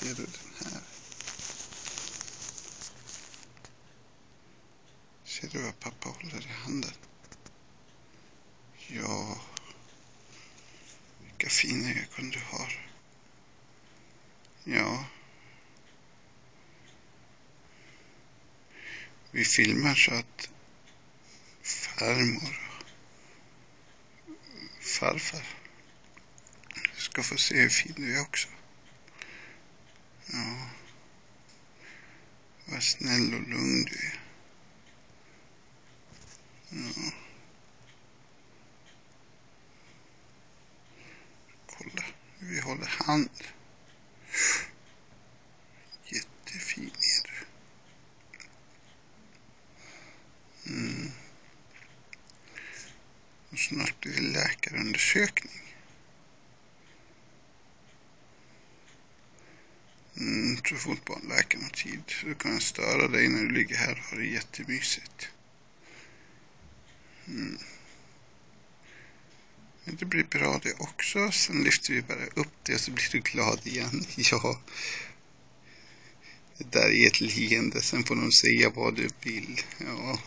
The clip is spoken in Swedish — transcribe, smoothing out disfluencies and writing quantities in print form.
Ser du den här? Ser du vad pappa håller i handen? Ja, vilka fina ögon du har. Ja. Vi filmar så att farmor och farfar ska få se hur fin du är också. Ja. Vad snäll och lugn du är. Ja. Kolla, vi håller hand. Jättefin är du. Och snart blir det läkarundersökning. Så fort barnläkaren har tid så kan jag störa dig när du ligger här och har det jättemysigt. Men det blir bra det också. Sen lyfter vi bara upp det och så blir du glad igen. Ja. Det där är ett leende. Sen får de säga vad du vill. Ja.